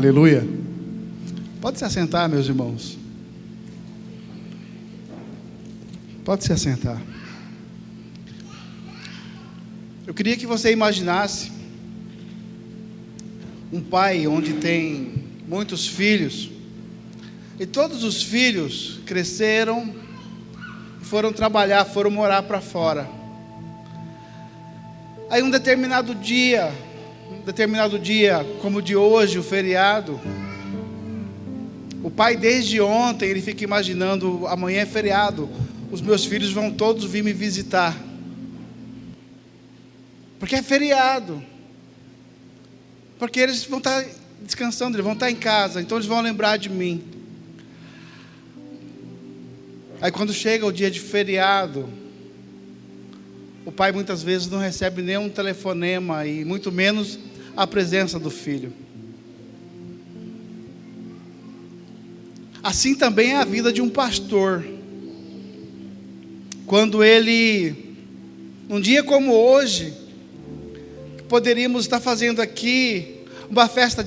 Aleluia. Pode se assentar, meus irmãos. Pode se assentar. Eu queria que você imaginasse um pai onde tem muitos filhos, e todos os filhos cresceram, foram trabalhar, foram morar para fora. Aí um determinado dia, como o de hoje, o feriado, o pai desde ontem, ele fica imaginando, amanhã é feriado, os meus filhos vão todos vir me visitar, porque é feriado, porque eles vão estar descansando, eles vão estar em casa, então eles vão lembrar de mim. Aí quando chega o dia de feriado, o pai muitas vezes não recebe nenhum telefonema, e muito menos a presença do filho. Assim também é a vida de um pastor. Quando ele, um dia como hoje, poderíamos estar fazendo aqui uma festa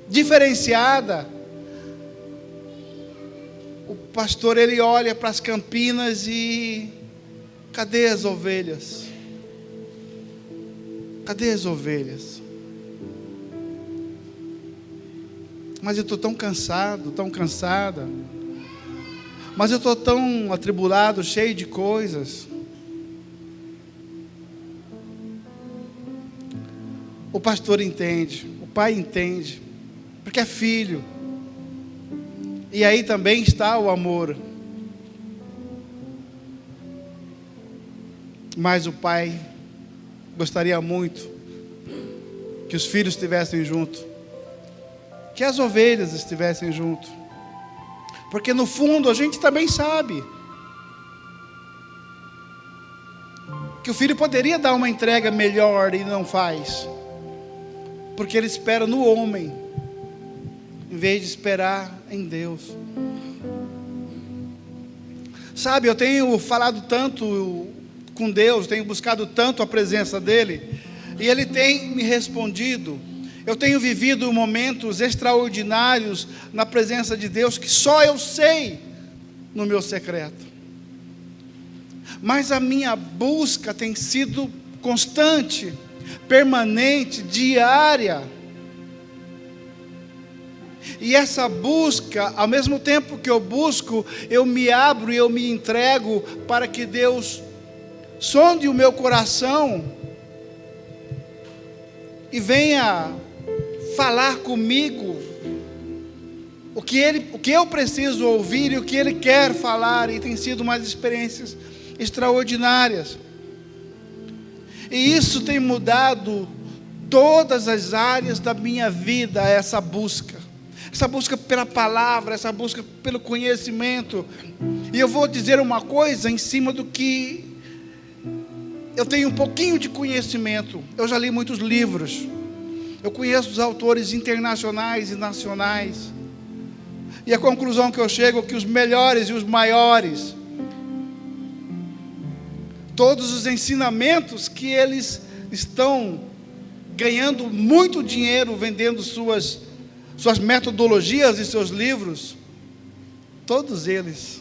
diferenciada, o pastor, ele olha para as Campinas e: cadê as ovelhas? Cadê as ovelhas? Mas eu estou tão cansado, tão cansada. Mas eu estou tão atribulado, cheio de coisas. O pastor entende, o pai entende, porque é filho. E aí também está o amor. Mas o pai gostaria muito que os filhos estivessem junto, que as ovelhas estivessem junto, porque no fundo a gente também sabe que o filho poderia dar uma entrega melhor e não faz, porque ele espera no homem, em vez de esperar em Deus. Sabe, eu tenho falado tanto com Deus, tenho buscado tanto a presença dEle, e Ele tem me respondido. Eu tenho vivido momentos extraordinários na presença de Deus, que só eu sei no meu secreto. Mas a minha busca tem sido constante, permanente, diária. E essa busca, ao mesmo tempo que eu busco, eu me abro e eu me entrego para que Deus sonde o meu coração e venha falar comigo o que eu preciso ouvir e o que Ele quer falar. E tem sido umas experiências extraordinárias, e isso tem mudado todas as áreas da minha vida. Essa busca pela palavra, essa busca pelo conhecimento. E eu vou dizer uma coisa em cima do que eu tenho um pouquinho de conhecimento. Eu já li muitos livros, eu conheço os autores internacionais e nacionais, e a conclusão que eu chego é que os melhores e os maiores, todos os ensinamentos que eles estão ganhando muito dinheiro vendendo suas metodologias e seus livros, todos eles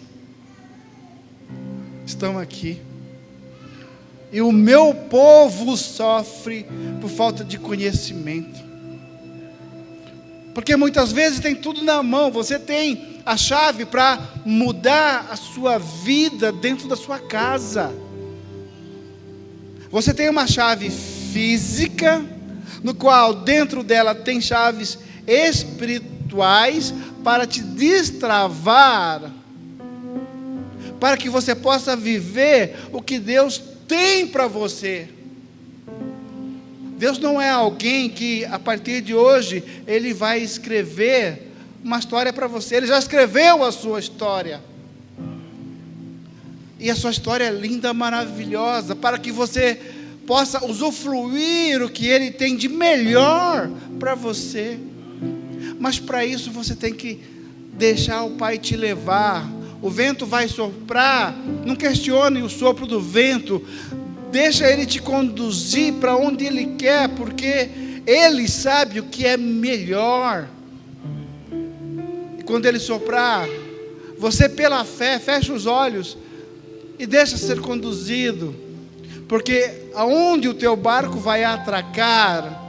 estão aqui. E o meu povo sofre por falta de conhecimento, porque muitas vezes tem tudo na mão. Você tem a chave para mudar a sua vida dentro da sua casa. Você tem uma chave física, no qual dentro dela tem chaves espirituais para te destravar, para que você possa viver o que Deus tem para você. Deus não é alguém que a partir de hoje Ele vai escrever uma história para você. Ele já escreveu a sua história, e a sua história é linda, maravilhosa, para que você possa usufruir o que Ele tem de melhor para você. Mas para isso você tem que deixar o Pai te levar. O vento vai soprar, não questione o sopro do vento, deixa Ele te conduzir para onde Ele quer, porque Ele sabe o que é melhor. E quando Ele soprar, você pela fé fecha os olhos e deixa ser conduzido, porque aonde o teu barco vai atracar,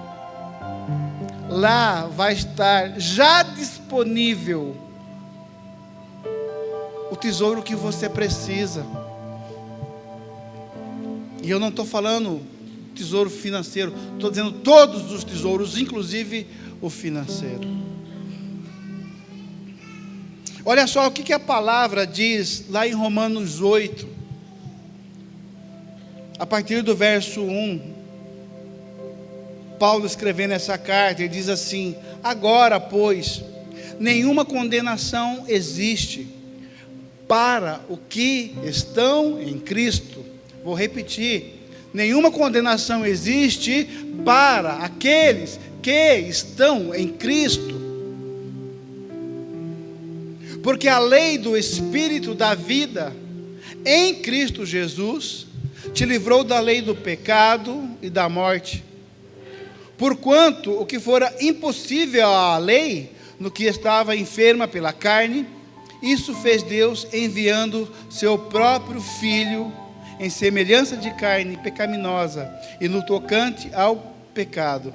lá vai estar já disponível o tesouro que você precisa. E eu não estou falando tesouro financeiro, estou dizendo todos os tesouros, inclusive o financeiro. Olha só o que a palavra diz lá em Romanos 8, a partir do verso 1. Paulo escrevendo essa carta, ele diz assim: agora, pois, nenhuma condenação existe para os que estão em Cristo. Vou repetir: nenhuma condenação existe para aqueles que estão em Cristo. Porque a lei do Espírito da vida em Cristo Jesus te livrou da lei do pecado e da morte. Porquanto o que fora impossível à lei, no que estava enferma pela carne, isso fez Deus enviando seu próprio Filho em semelhança de carne pecaminosa e no tocante ao pecado.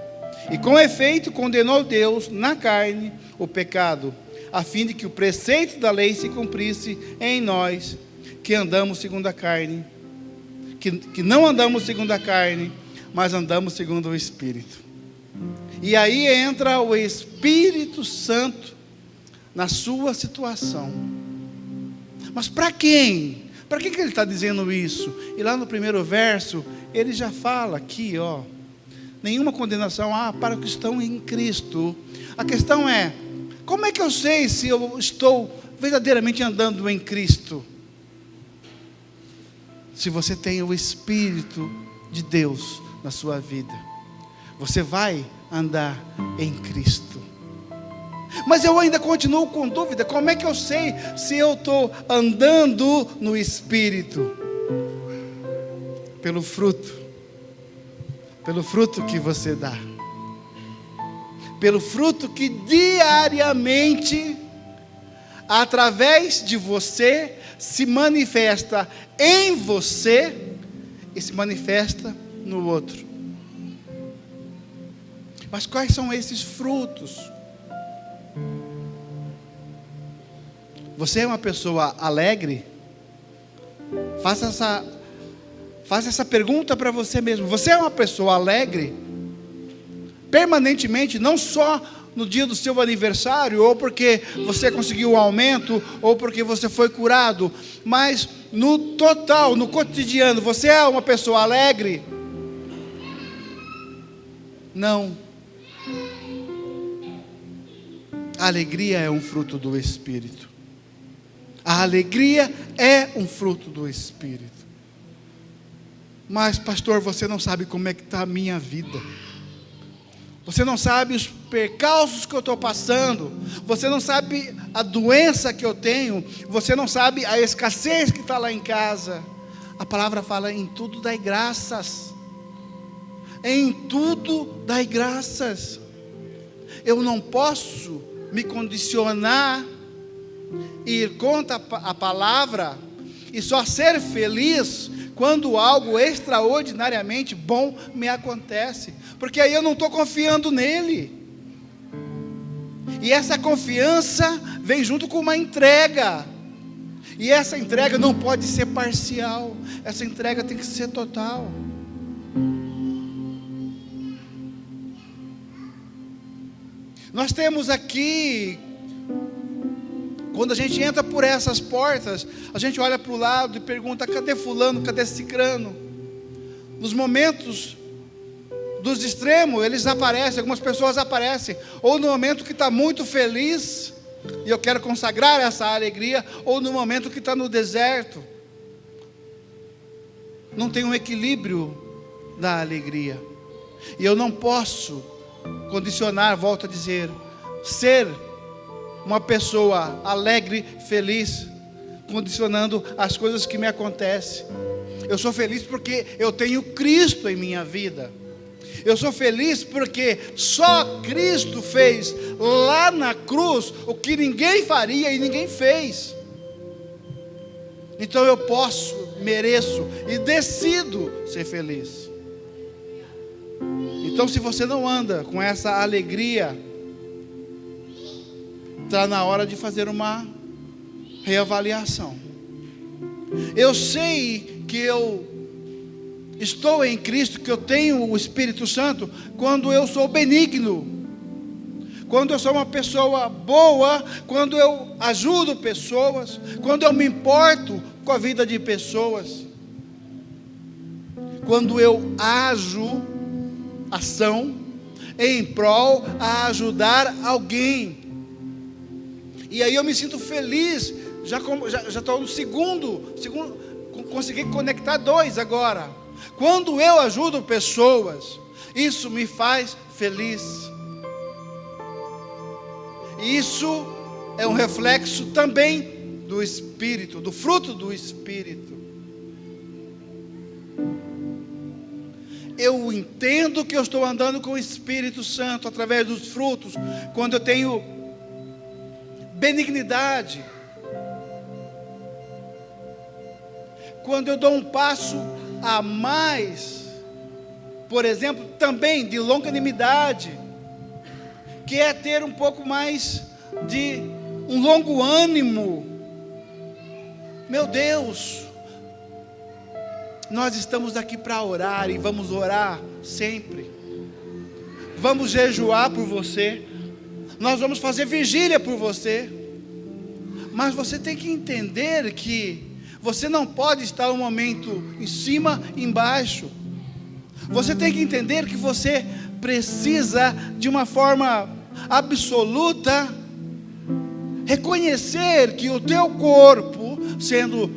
E com efeito condenou Deus na carne o pecado, a fim de que o preceito da lei se cumprisse em nós, que andamos segundo a carne, que não andamos segundo a carne, mas andamos segundo o Espírito. E aí entra o Espírito Santo na sua situação. Mas para quem? Para que ele está dizendo isso? E lá no primeiro verso, ele já fala aqui, ó, nenhuma condenação há para os que estão em Cristo. A questão é, como é que eu sei se eu estou verdadeiramente andando em Cristo? Se você tem o Espírito de Deus na sua vida, você vai andar em Cristo. Mas eu ainda continuo com dúvida. Como é que eu sei se eu estou andando no Espírito? Pelo fruto que você dá, pelo fruto que diariamente, através de você, se manifesta em você e se manifesta no outro. Mas quais são esses frutos? Você é uma pessoa alegre? Faça essa pergunta para você mesmo. Você é uma pessoa alegre? Permanentemente, não só no dia do seu aniversário, ou porque você conseguiu um aumento, ou porque você foi curado, mas no total, no cotidiano, você é uma pessoa alegre? Não. A alegria é um fruto do Espírito. A alegria é um fruto do Espírito. Mas, pastor, você não sabe como é que está a minha vida. Você não sabe os percalços que eu estou passando. Você não sabe a doença que eu tenho. Você não sabe a escassez que está lá em casa. A palavra fala: em tudo dai graças. Em tudo dai graças. Eu não posso me condicionar, ir contra a palavra e só ser feliz quando algo extraordinariamente bom me acontece, porque aí eu não estou confiando nele. E essa confiança vem junto com uma entrega, e essa entrega não pode ser parcial, essa entrega tem que ser total. Nós temos aqui, quando a gente entra por essas portas, a gente olha para o lado e pergunta: cadê fulano, cadê cicrano? Nos momentos dos extremos, eles aparecem, algumas pessoas aparecem, ou no momento que está muito feliz, e eu quero consagrar essa alegria, ou no momento que está no deserto, não tem um equilíbrio da alegria, e eu não posso condicionar, volto a dizer, ser uma pessoa alegre, feliz, condicionando as coisas que me acontecem. Eu sou feliz porque eu tenho Cristo em minha vida. Eu sou feliz porque só Cristo fez lá na cruz o que ninguém faria e ninguém fez. Então eu posso, mereço e decido ser feliz. Então, se você não anda com essa alegria, está na hora de fazer uma reavaliação. Eu sei que eu estou em Cristo, que eu tenho o Espírito Santo, quando eu sou benigno, quando eu sou uma pessoa boa, quando eu ajudo pessoas, quando eu me importo com a vida de pessoas, quando eu ação em prol a ajudar alguém. E aí eu me sinto feliz. Já estou no segundo, consegui conectar 2 agora. Quando eu ajudo pessoas, isso me faz feliz. Isso é um reflexo também do Espírito, do fruto do Espírito. Eu entendo que eu estou andando com o Espírito Santo através dos frutos, quando eu tenho benignidade, quando eu dou um passo a mais, por exemplo, também de longanimidade, que é ter um pouco mais de um longo ânimo. Meu Deus, nós estamos aqui para orar e vamos orar sempre. Vamos jejuar por você. Nós vamos fazer vigília por você. Mas você tem que entender que você não pode estar um momento em cima e embaixo. Você tem que entender que você precisa, de uma forma absoluta, reconhecer que o teu corpo, sendo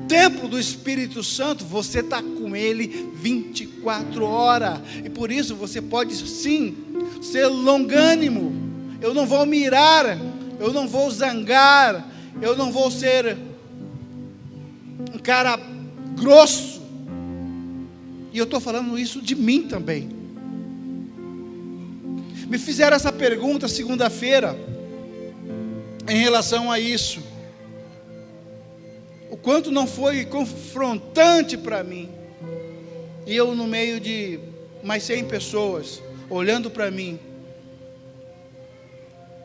templo do Espírito Santo, você está com Ele 24 horas, e por isso você pode sim ser longânimo. Eu não vou mirar, eu não vou zangar, eu não vou ser um cara grosso, e eu estou falando isso de mim também. Me fizeram essa pergunta segunda-feira, em relação a isso, o quanto não foi confrontante para mim, e eu no meio de mais 100 pessoas, olhando para mim,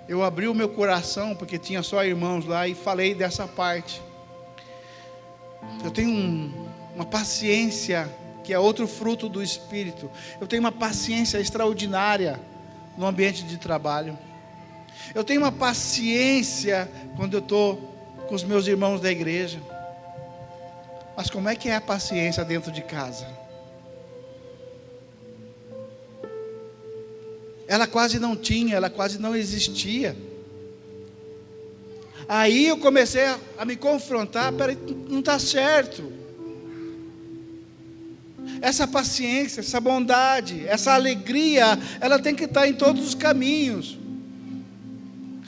eu abri o meu coração, porque tinha só irmãos lá, e falei dessa parte. Eu tenho uma paciência, que é outro fruto do Espírito. Eu tenho uma paciência extraordinária no ambiente de trabalho. Eu tenho uma paciência quando eu estou com os meus irmãos da igreja. Mas como é que é a paciência dentro de casa? Ela quase não tinha, ela quase não existia. Aí eu comecei a me confrontar, peraí, não está certo. Essa paciência, essa bondade, essa alegria, ela tem que estar em todos os caminhos.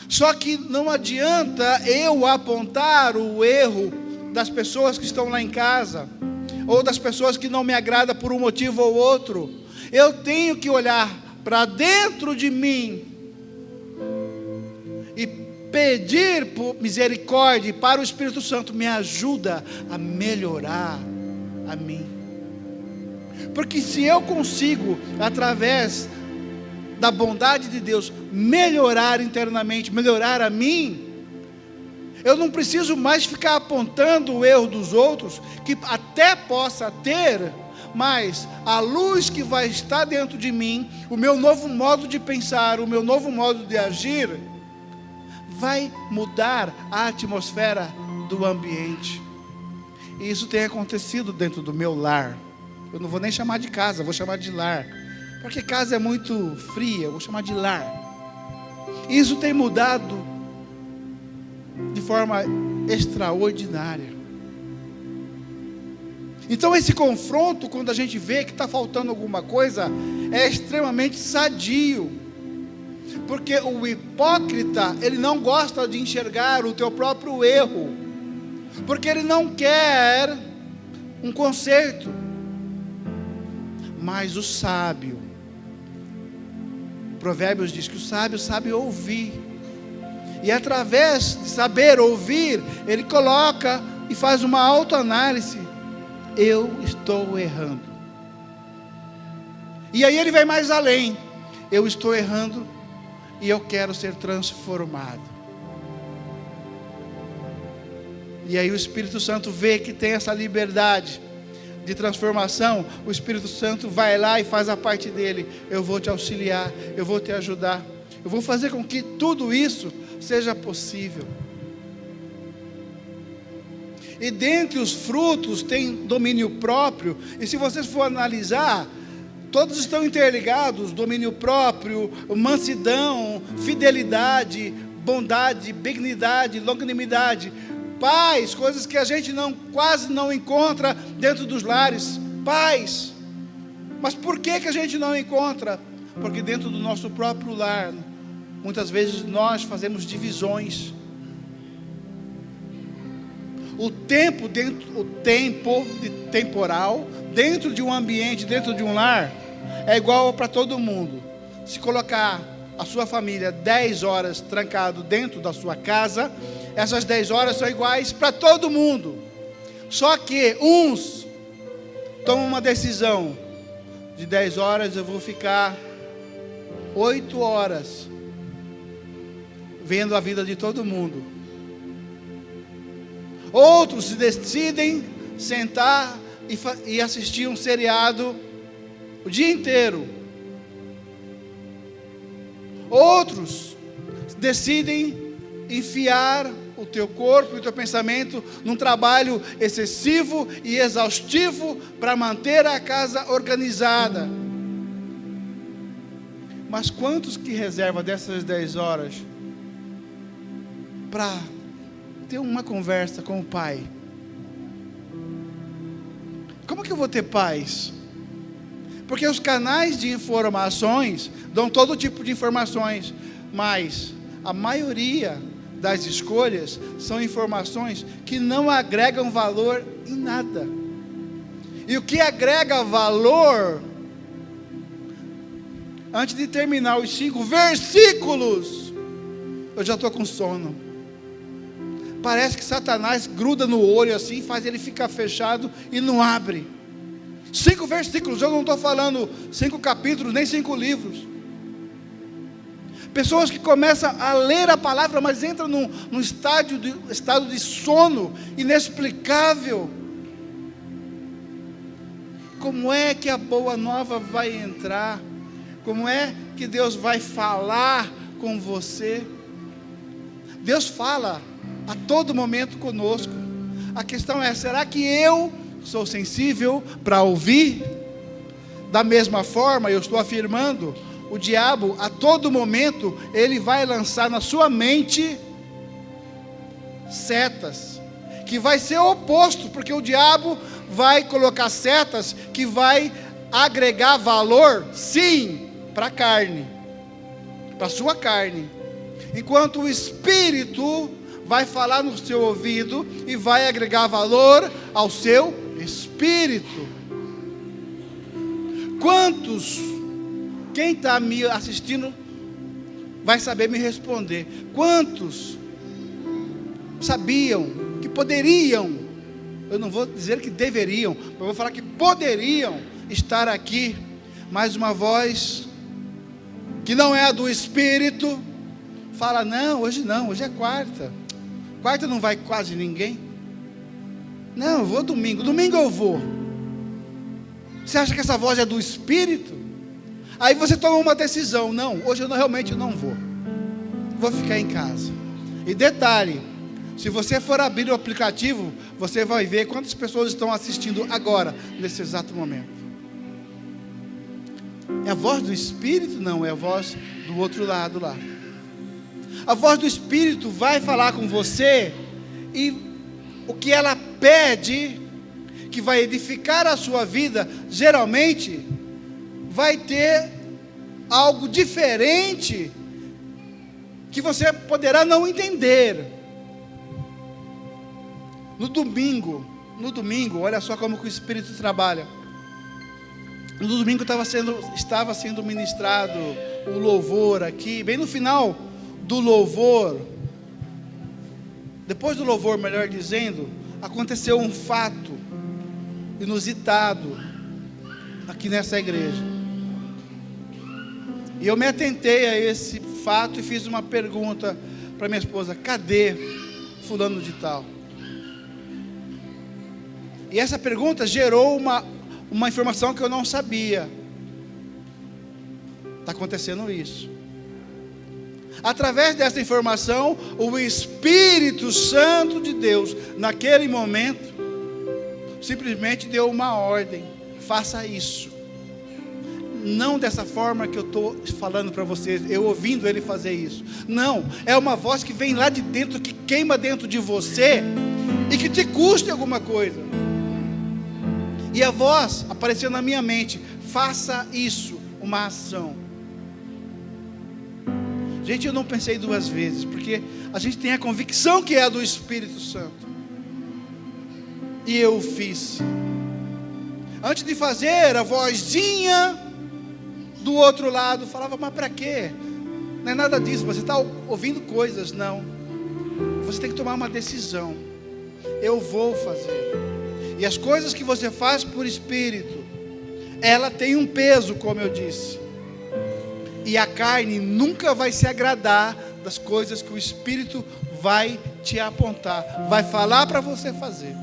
Só que não adianta eu apontar o erro das pessoas que estão lá em casa, ou das pessoas que não me agradam por um motivo ou outro. Eu tenho que olhar para dentro de mim e pedir por misericórdia, para o Espírito Santo me ajuda a melhorar a mim. Porque se eu consigo, através da bondade de Deus, melhorar internamente, melhorar a mim, eu não preciso mais ficar apontando o erro dos outros, que até possa ter, mas a luz que vai estar dentro de mim, o meu novo modo de pensar, o meu novo modo de agir, vai mudar a atmosfera do ambiente. E isso tem acontecido dentro do meu lar. Eu não vou nem chamar de casa, vou chamar de lar, porque casa é muito fria, eu vou chamar de lar. Isso tem mudado de forma extraordinária. Então esse confronto, quando a gente vê que está faltando alguma coisa, é extremamente sadio, porque o hipócrita, ele não gosta de enxergar o teu próprio erro, porque ele não quer um conserto. Mas o sábio, Provérbios diz que o sábio sabe ouvir. E através de saber ouvir, ele coloca e faz uma autoanálise. Eu estou errando. E aí ele vai mais além. Eu estou errando e eu quero ser transformado. E aí o Espírito Santo vê que tem essa liberdade de transformação. O Espírito Santo vai lá e faz a parte dele. Eu vou te auxiliar, eu vou te ajudar. Eu vou fazer com que tudo isso seja possível. E dentre os frutos tem domínio próprio. E se vocês for analisar, todos estão interligados: domínio próprio, mansidão, fidelidade, bondade, benignidade, longanimidade. Paz, coisas que a gente quase não encontra dentro dos lares. Paz. Mas por que a gente não encontra? Porque dentro do nosso próprio lar, muitas vezes nós fazemos divisões. O tempo temporal, dentro de um ambiente, dentro de um lar, é igual para todo mundo. Se colocar a sua família 10 horas trancado dentro da sua casa, essas 10 horas são iguais para todo mundo. Só que uns tomam uma decisão: de 10 horas eu vou ficar 8 horas vendo a vida de todo mundo. Outros decidem sentar e assistir um seriado o dia inteiro. Outros decidem enfiar o teu corpo e o teu pensamento num trabalho excessivo e exaustivo para manter a casa organizada. Mas quantos que reservam dessas 10 horas para ter uma conversa com o Pai? Como que eu vou ter paz? Porque os canais de informações dão todo tipo de informações, mas a maioria das escolhas são informações que não agregam valor em nada. E o que agrega valor, antes de terminar os 5 versículos, eu já estou com sono. Parece que Satanás gruda no olho assim, faz ele ficar fechado e não abre. 5 versículos, eu não estou falando 5 capítulos, nem 5 livros. Pessoas que começam a ler a palavra, mas entram num estado de sono inexplicável. Como é que a boa nova vai entrar? Como é que Deus vai falar com você? Deus fala a todo momento conosco. A questão é: será que eu sou sensível para ouvir? Da mesma forma, eu estou afirmando, o diabo a todo momento ele vai lançar na sua mente setas, que vai ser o oposto, porque o diabo vai colocar setas que vai agregar valor, sim, para a carne, para a sua carne, enquanto o Espírito vai falar no seu ouvido e vai agregar valor ao seu espírito. Quantos, quem está me assistindo vai saber me responder, quantos sabiam que poderiam, eu não vou dizer que deveriam, mas vou falar que poderiam estar aqui, mas uma voz que não é a do Espírito fala: não, hoje é quarta não vai quase ninguém, não, eu vou domingo eu vou. Você acha que essa voz é do Espírito? Aí você toma uma decisão: não, hoje eu realmente não vou ficar em casa. E detalhe, se você for abrir o aplicativo, você vai ver quantas pessoas estão assistindo agora, nesse exato momento. É a voz do Espírito? Não, é a voz do outro lado lá. A voz do Espírito vai falar com você, e o que ela pede, que vai edificar a sua vida, geralmente vai ter algo diferente, que você poderá não entender. No domingo, olha só como que o Espírito trabalha. No domingo estava sendo ministrado o louvor aqui, bem no final do louvor, depois do louvor, melhor dizendo, aconteceu um fato inusitado aqui nessa igreja. E eu me atentei a esse fato e fiz uma pergunta para minha esposa: cadê fulano de tal? E essa pergunta gerou uma informação que eu não sabia. Está acontecendo isso. Através dessa informação, o Espírito Santo de Deus, naquele momento, simplesmente deu uma ordem: faça isso. Não dessa forma que eu estou falando para vocês, eu ouvindo ele fazer isso. Não, é uma voz que vem lá de dentro, que queima dentro de você e que te custa alguma coisa. E a voz apareceu na minha mente: faça isso, uma ação. Gente, eu não pensei duas vezes, porque a gente tem a convicção que é do Espírito Santo. E eu fiz. Antes de fazer, a vozinha do outro lado falava: mas para quê? Não é nada disso, você está ouvindo coisas. Não, você tem que tomar uma decisão. Eu vou fazer. E as coisas que você faz por Espírito, ela tem um peso, como eu disse. E a carne nunca vai se agradar das coisas que o Espírito vai te apontar, vai falar para você fazer.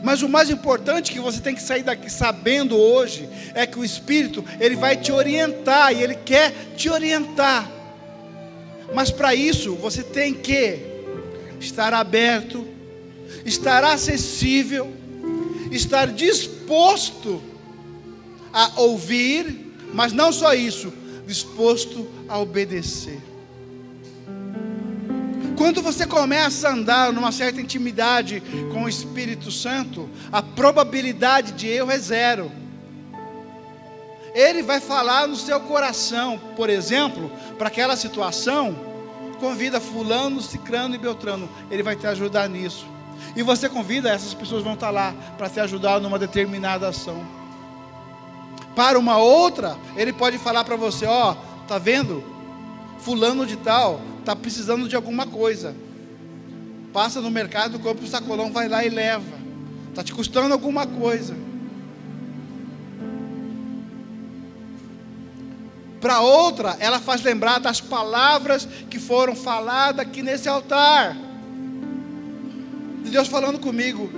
Mas o mais importante que você tem que sair daqui sabendo hoje é que o Espírito, ele vai te orientar, e ele quer te orientar. Mas para isso você tem que estar aberto, estar acessível, estar disposto a ouvir, mas não só isso, disposto a obedecer. Quando você começa a andar numa certa intimidade com o Espírito Santo, a probabilidade de erro é zero. Ele vai falar no seu coração, por exemplo, para aquela situação: convida fulano, cicrano e beltrano, ele vai te ajudar nisso. E você convida, essas pessoas vão estar lá para te ajudar numa determinada ação. Para uma outra, ele pode falar para você: ó, tá vendo? Fulano de tal está precisando de alguma coisa. Passa no mercado, compra um sacolão, vai lá e leva. Está te custando alguma coisa. Para outra, ela faz lembrar das palavras que foram faladas aqui nesse altar. Deus falando comigo.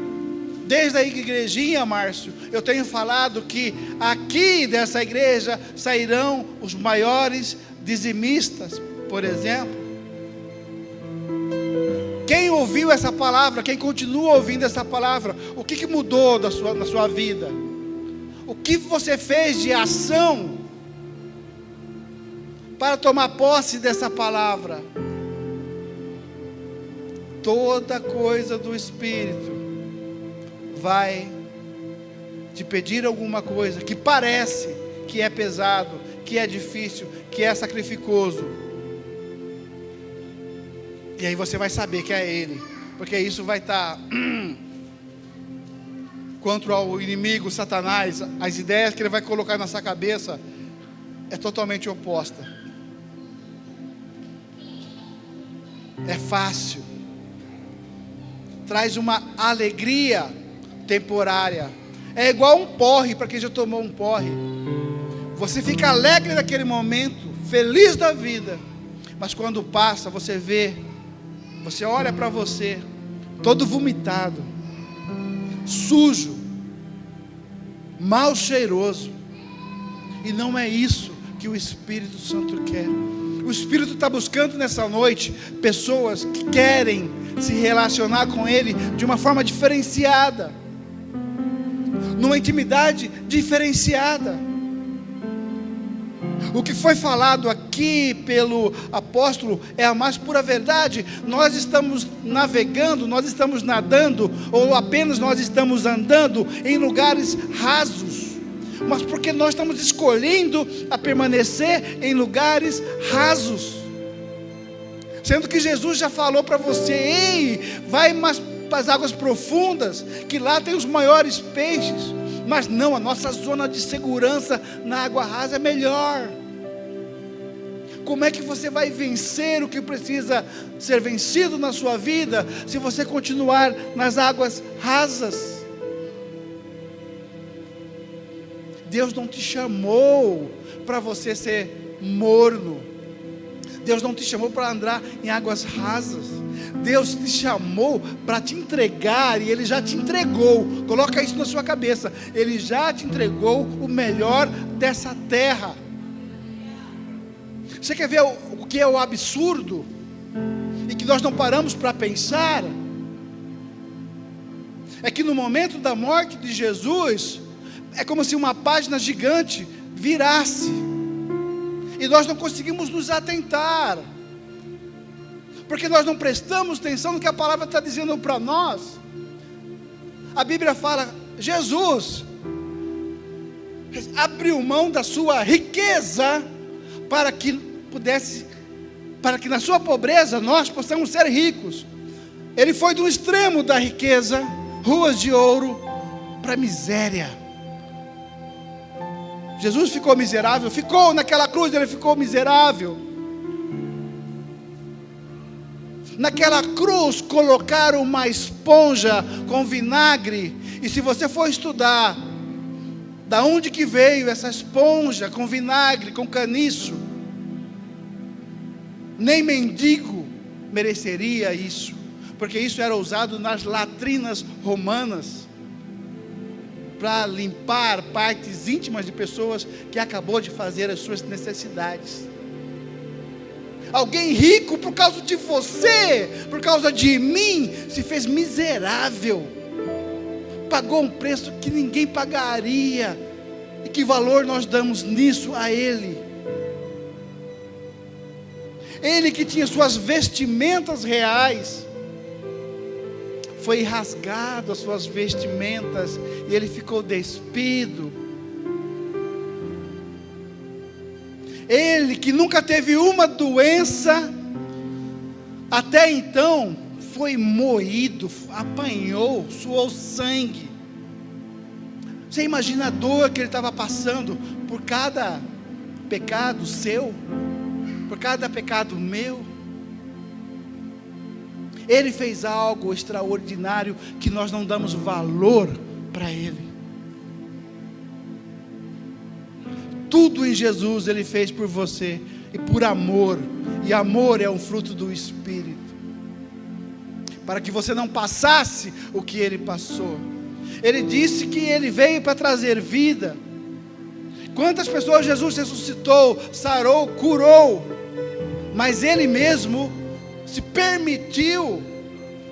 Desde a igrejinha, Márcio, eu tenho falado que aqui dessa igreja sairão os maiores dizimistas, por exemplo. Quem ouviu essa palavra, quem continua ouvindo essa palavra, o que mudou na sua vida? O que você fez de ação para tomar posse dessa palavra? Toda coisa do Espírito vai te pedir alguma coisa que parece que é pesado, que é difícil, que é sacrificoso. E aí você vai saber que é Ele, porque isso vai estar contra o inimigo, Satanás. As ideias que ele vai colocar na sua cabeça é totalmente oposta. É fácil, traz uma alegria temporária. É igual um porre, para quem já tomou um porre. Você fica alegre naquele momento, feliz da vida, mas quando passa, você vê, você olha para você, todo vomitado, sujo, mal cheiroso. E não é isso que o Espírito Santo quer. O Espírito está buscando nessa noite pessoas que querem se relacionar com Ele de uma forma diferenciada, numa intimidade diferenciada. O que foi falado aqui pelo apóstolo é a mais pura verdade. Nós estamos navegando, nós estamos nadando, ou apenas nós estamos andando em lugares rasos, mas porque nós estamos escolhendo a permanecer em lugares rasos, sendo que Jesus já falou para você: ei, vai mais para as águas profundas, que lá tem os maiores peixes. Mas não, a nossa zona de segurança na água rasa é melhor. Como é que você vai vencer o que precisa ser vencido na sua vida, se você continuar nas águas rasas? Deus não te chamou para você ser morno. Deus não te chamou para andar em águas rasas. Deus te chamou para te entregar, e Ele já te entregou. Coloca isso na sua cabeça. Ele já te entregou o melhor dessa terra. Você quer ver o que é o absurdo? E que nós não paramos para pensar? É que no momento da morte de Jesus, é como se uma página gigante virasse, e nós não conseguimos nos atentar, porque nós não prestamos atenção no que a palavra está dizendo para nós. A Bíblia fala, Jesus abriu mão da sua riqueza, para que na sua pobreza nós possamos ser ricos. Ele foi do extremo da riqueza, ruas de ouro, para a miséria. Jesus ficou miserável, ficou naquela cruz, Ele ficou miserável. Naquela cruz colocaram uma esponja com vinagre, e se você for estudar da onde que veio essa esponja com vinagre, com caniço, nem mendigo mereceria isso, porque isso era usado nas latrinas romanas, para limpar partes íntimas de pessoas que acabou de fazer as suas necessidades. Alguém rico, por causa de você, por causa de mim, se fez miserável, pagou um preço que ninguém pagaria. E que valor nós damos nisso a Ele? Ele que tinha suas vestimentas reais, foi rasgado as suas vestimentas, e Ele ficou despido. Ele que nunca teve uma doença, até então, foi moído, apanhou, suou sangue. Você imagina a dor que Ele estava passando, por cada pecado seu, por cada pecado meu. Ele fez algo extraordinário, que nós não damos valor para Ele. Tudo em Jesus Ele fez por você, e por amor, e amor é um fruto do Espírito, para que você não passasse o que Ele passou. Ele disse que Ele veio para trazer vida. Quantas pessoas Jesus ressuscitou, sarou, curou, mas Ele mesmo se permitiu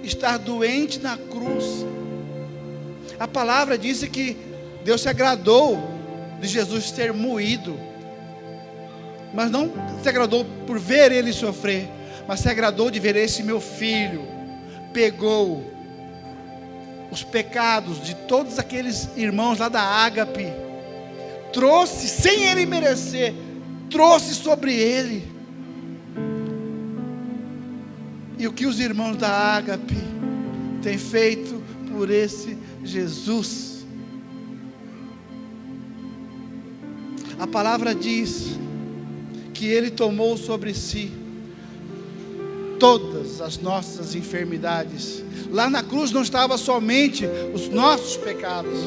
estar doente na cruz. A palavra disse que Deus se agradou de Jesus ser moído, mas não se agradou por ver Ele sofrer, mas se agradou de ver esse meu filho, pegou os pecados de todos aqueles irmãos lá da Ágape, trouxe sem Ele merecer, trouxe sobre Ele. E o que os irmãos da Ágape têm feito por esse Jesus? A palavra diz que Ele tomou sobre si todas as nossas enfermidades. Lá na cruz não estava somente os nossos pecados,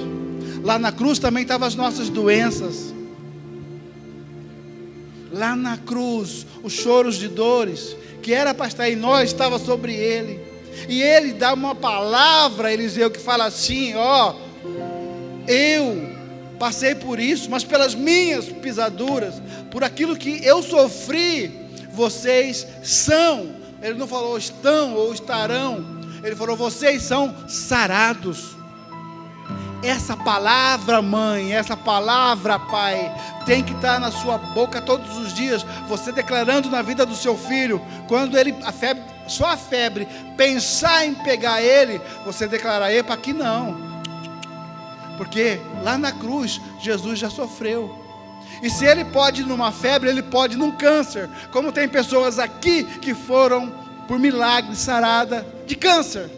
lá na cruz também estavam as nossas doenças. Lá na cruz, os choros de dores, que era para estar em nós, estava sobre Ele. E Ele dá uma palavra a Eliseu, que fala assim: ó, eu passei por isso, mas pelas minhas pisaduras, por aquilo que eu sofri, vocês são. Ele não falou estão ou estarão, Ele falou vocês são sarados. Essa palavra, mãe, essa palavra, pai, tem que estar na sua boca todos os dias, você declarando na vida do seu filho. Quando ele, só a febre pensar em pegar ele, você declarar: epa, aqui não, porque lá na cruz Jesus já sofreu. E se Ele pode numa febre, Ele pode num câncer, como tem pessoas aqui que foram por milagre sarada de câncer.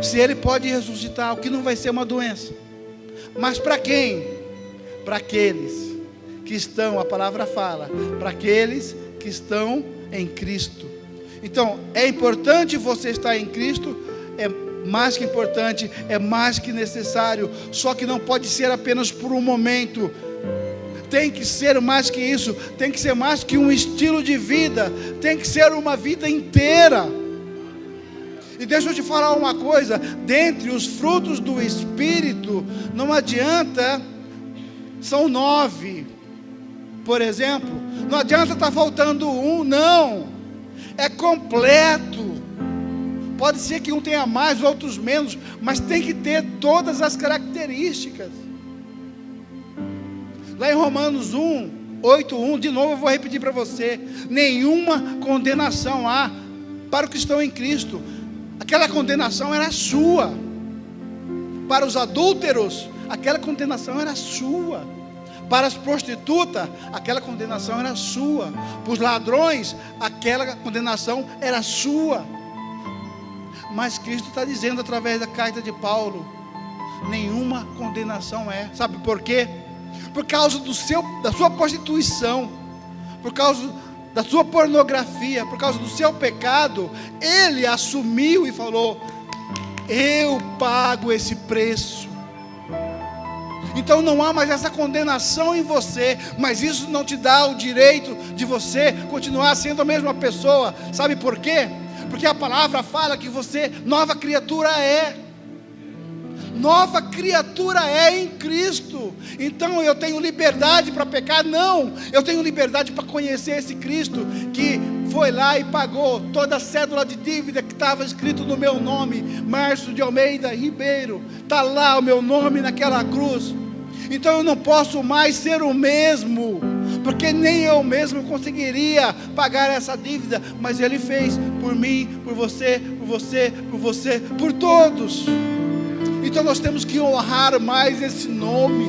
Se Ele pode ressuscitar, o que não vai ser uma doença? Mas para quem? Para aqueles que estão, a palavra fala, para aqueles que estão em Cristo. Então, é importante você estar em Cristo, é mais que importante, é mais que necessário, só que não pode ser apenas por um momento, tem que ser mais que isso, tem que ser mais que um estilo de vida, tem que ser uma vida inteira. E deixa eu te falar uma coisa, dentre os frutos do Espírito, não adianta, são 9, por exemplo, não adianta estar faltando um, não, é completo. Pode ser que um tenha mais, outros menos, mas tem que ter todas as características. Lá em Romanos 8:1, de novo eu vou repetir para você: nenhuma condenação há para os que estão em Cristo. Aquela condenação era sua. Para os adúlteros, aquela condenação era sua. Para as prostitutas, aquela condenação era sua. Para os ladrões, aquela condenação era sua. Mas Cristo está dizendo através da carta de Paulo: nenhuma condenação é. Sabe por quê? Por causa da sua prostituição, por causa da sua pornografia, por causa do seu pecado, Ele assumiu e falou: eu pago esse preço. Então não há mais essa condenação em você, mas isso não te dá o direito de você continuar sendo a mesma pessoa. Sabe por quê? Porque a palavra fala que você, nova criatura é. Nova criatura é em Cristo. Então eu tenho liberdade para pecar? Não, eu tenho liberdade para conhecer esse Cristo que foi lá e pagou toda a cédula de dívida que estava escrito no meu nome, Márcio de Almeida Ribeiro, está lá o meu nome naquela cruz. Então eu não posso mais ser o mesmo, porque nem eu mesmo conseguiria pagar essa dívida, mas Ele fez por mim, por você, por você, por você, por todos. Então nós temos que honrar mais esse nome,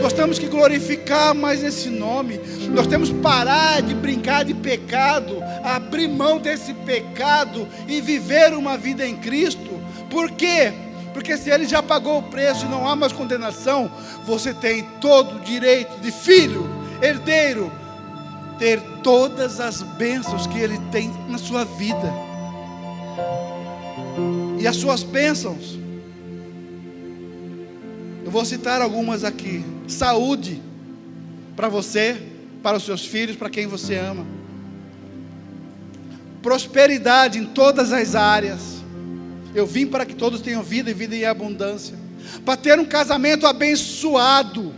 nós temos que glorificar mais esse nome, nós temos que parar de brincar de pecado, abrir mão desse pecado e viver uma vida em Cristo. Por quê? Porque se Ele já pagou o preço e não há mais condenação, você tem todo o direito de filho, herdeiro, ter todas as bênçãos que Ele tem na sua vida. E as suas bênçãos, eu vou citar algumas aqui: saúde para você, para os seus filhos, para quem você ama, prosperidade em todas as áreas. Eu vim para que todos tenham vida e vida em abundância, para ter um casamento abençoado,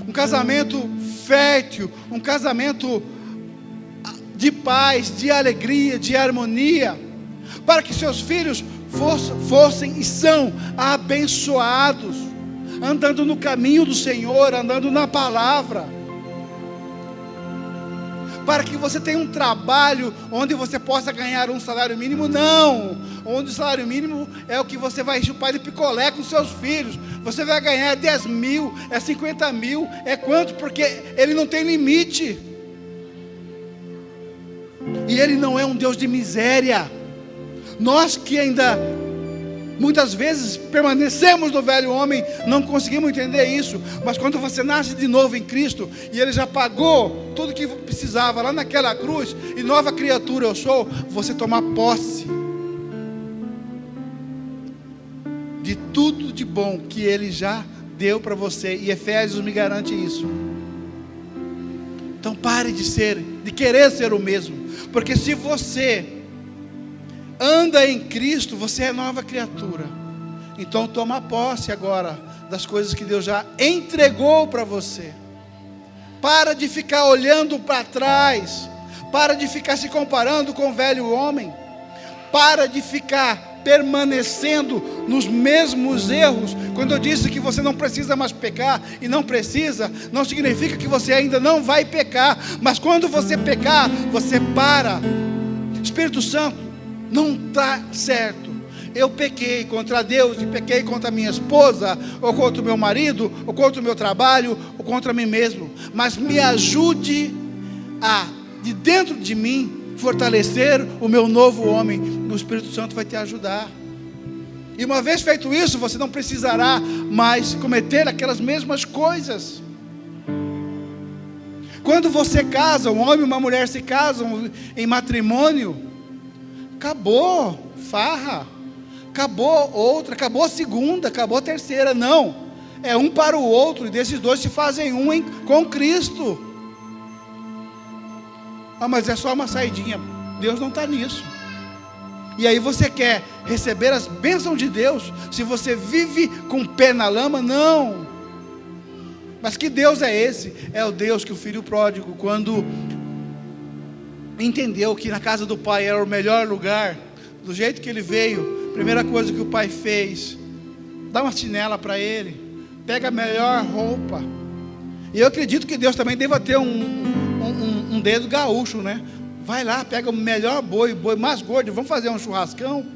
um casamento fértil, um casamento de paz, de alegria, de harmonia, para que seus filhos fossem e são abençoados, andando no caminho do Senhor, andando na palavra, para que você tenha um trabalho onde você possa ganhar um salário mínimo. Não, onde o salário mínimo é o que você vai chupar de picolé com seus filhos. Você vai ganhar 10 mil, 50 mil, é quanto? Porque Ele não tem limite, e Ele não é um Deus de miséria. Nós que ainda muitas vezes permanecemos no velho homem, não conseguimos entender isso. Mas quando você nasce de novo em Cristo, e Ele já pagou tudo que precisava lá naquela cruz, e nova criatura eu sou, você tomar posse de tudo de bom que Ele já deu para você, e Efésios me garante isso. Então pare de querer ser o mesmo, porque se você anda em Cristo, você é nova criatura. Então toma posse agora das coisas que Deus já entregou para você. Para de ficar olhando para trás, para de ficar se comparando com o velho homem, para de ficar permanecendo nos mesmos erros. Quando eu disse que você não precisa mais pecar, e não precisa, não significa que você ainda não vai pecar, mas quando você pecar, você para. Espírito Santo, não está certo, eu pequei contra Deus, e pequei contra minha esposa, ou contra o meu marido, ou contra o meu trabalho, ou contra mim mesmo, mas me ajude a, de dentro de mim, fortalecer o meu novo homem. O Espírito Santo vai te ajudar, e uma vez feito isso, você não precisará mais cometer aquelas mesmas coisas. Quando você casa, um homem e uma mulher se casam em matrimônio, acabou farra, acabou outra, acabou segunda, acabou terceira. Não, é um para o outro, e desses dois se fazem um com Cristo. Ah, mas é só uma saidinha. Deus não está nisso. E aí você quer receber as bênçãos de Deus, se você vive com o pé na lama? Não. Mas que Deus é esse? É o Deus que o filho pródigo, quando entendeu que na casa do pai era o melhor lugar, do jeito que ele veio, a primeira coisa que o pai fez, dá uma chinela para ele, pega a melhor roupa. E eu acredito que Deus também deva ter um dedo gaúcho, né? Vai lá, pega o melhor boi mais gordo, vamos fazer um churrascão.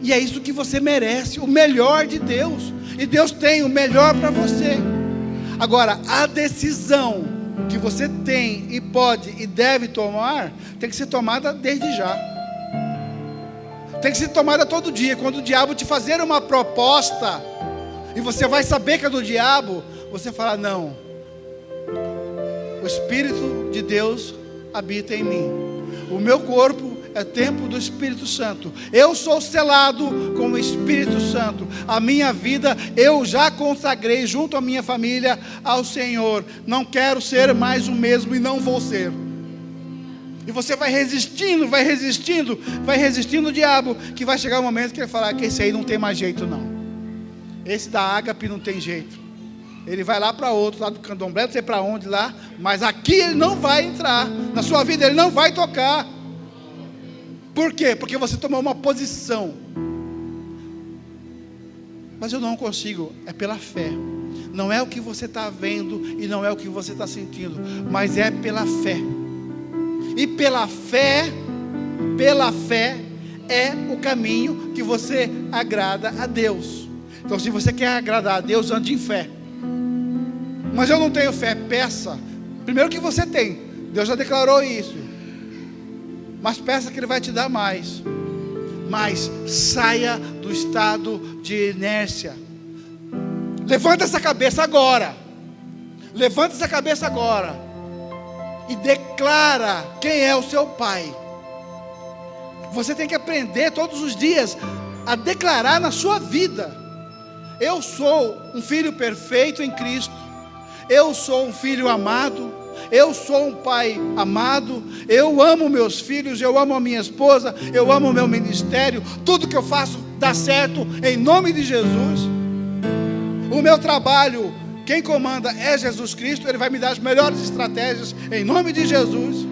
E é isso que você merece, o melhor de Deus. E Deus tem o melhor para você. Agora, a decisão que você tem e pode e deve tomar, tem que ser tomada desde já. Tem que ser tomada todo dia. Quando o diabo te fazer uma proposta, e você vai saber que é do diabo, você fala: não, o Espírito de Deus habita em mim. O meu corpo é templo do Espírito Santo. Eu sou selado com o Espírito Santo. A minha vida eu já consagrei junto à minha família ao Senhor. Não quero ser mais o mesmo e não vou ser. E você vai resistindo, vai resistindo, vai resistindo o diabo, que vai chegar um momento que ele vai falar que esse aí não tem mais jeito não. Esse da ágape não tem jeito. Ele vai lá para outro, lá do candomblé, não sei para onde lá, mas aqui ele não vai entrar. Na sua vida ele não vai tocar. Por quê? Porque você tomou uma posição. Mas eu não consigo, é pela fé. Não é o que você está vendo e não é o que você está sentindo, mas é pela fé. E pela fé é o caminho que você agrada a Deus. Então, se você quer agradar a Deus, ande em fé. Mas eu não tenho fé, peça. Primeiro que você tem, Deus já declarou isso. Mas peça que Ele vai te dar mais. Mas saia do estado de inércia. Levanta essa cabeça agora. Levanta essa cabeça agora. E declara quem é o seu pai. Você tem que aprender todos os dias a declarar na sua vida: eu sou um filho perfeito em Cristo. Eu sou um filho amado. Eu sou um pai amado. Eu amo meus filhos. Eu amo a minha esposa. Eu amo o meu ministério. Tudo que eu faço dá certo em nome de Jesus. O meu trabalho, quem comanda é Jesus Cristo. Ele vai me dar as melhores estratégias em nome de Jesus.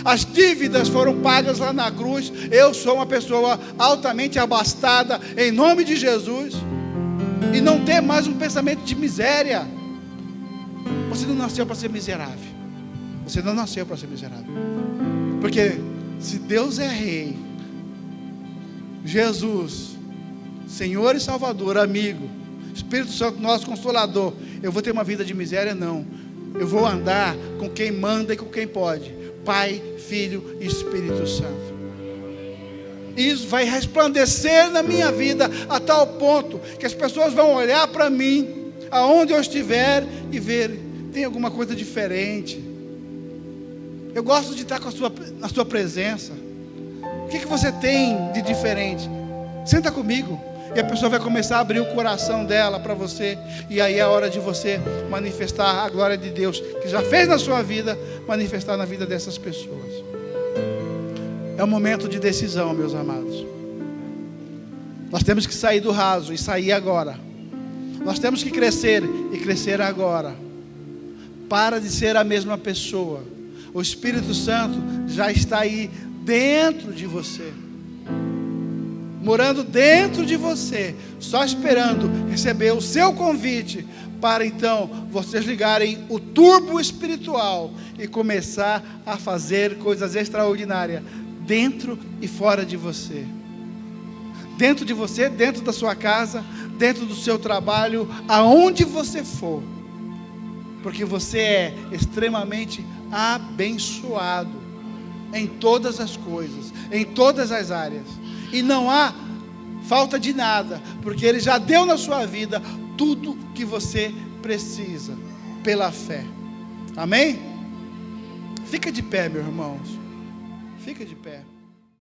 As dívidas foram pagas lá na cruz. Eu sou uma pessoa altamente abastada em nome de Jesus. E não ter mais um pensamento de miséria. Você não nasceu para ser miserável. Você não nasceu para ser miserável. Porque se Deus é rei, Jesus, Senhor e Salvador, amigo, Espírito Santo, nosso Consolador, eu vou ter uma vida de miséria? Não. Eu vou andar com quem manda e com quem pode. Pai, Filho e Espírito Santo. Isso vai resplandecer na minha vida a tal ponto que as pessoas vão olhar para mim, aonde eu estiver, e ver: tem alguma coisa diferente. Eu gosto de estar na sua presença. O que você tem de diferente? Senta comigo. E a pessoa vai começar a abrir o coração dela para você. E aí é a hora de você manifestar a glória de Deus, que já fez na sua vida, manifestar na vida dessas pessoas. É um momento de decisão, meus amados. Nós temos que sair do raso e sair agora. Nós temos que crescer e crescer agora. Para de ser a mesma pessoa. O Espírito Santo já está aí dentro de você, morando dentro de você, só esperando receber o seu convite, para então vocês ligarem o turbo espiritual e começar a fazer coisas extraordinárias, dentro e fora de você. Dentro de você, dentro da sua casa, dentro do seu trabalho, aonde você for. Porque você é extremamente abençoado em todas as coisas, em todas as áreas. E não há falta de nada, porque Ele já deu na sua vida tudo que você precisa, pela fé. Amém? Fica de pé, meus irmãos. Fica de pé.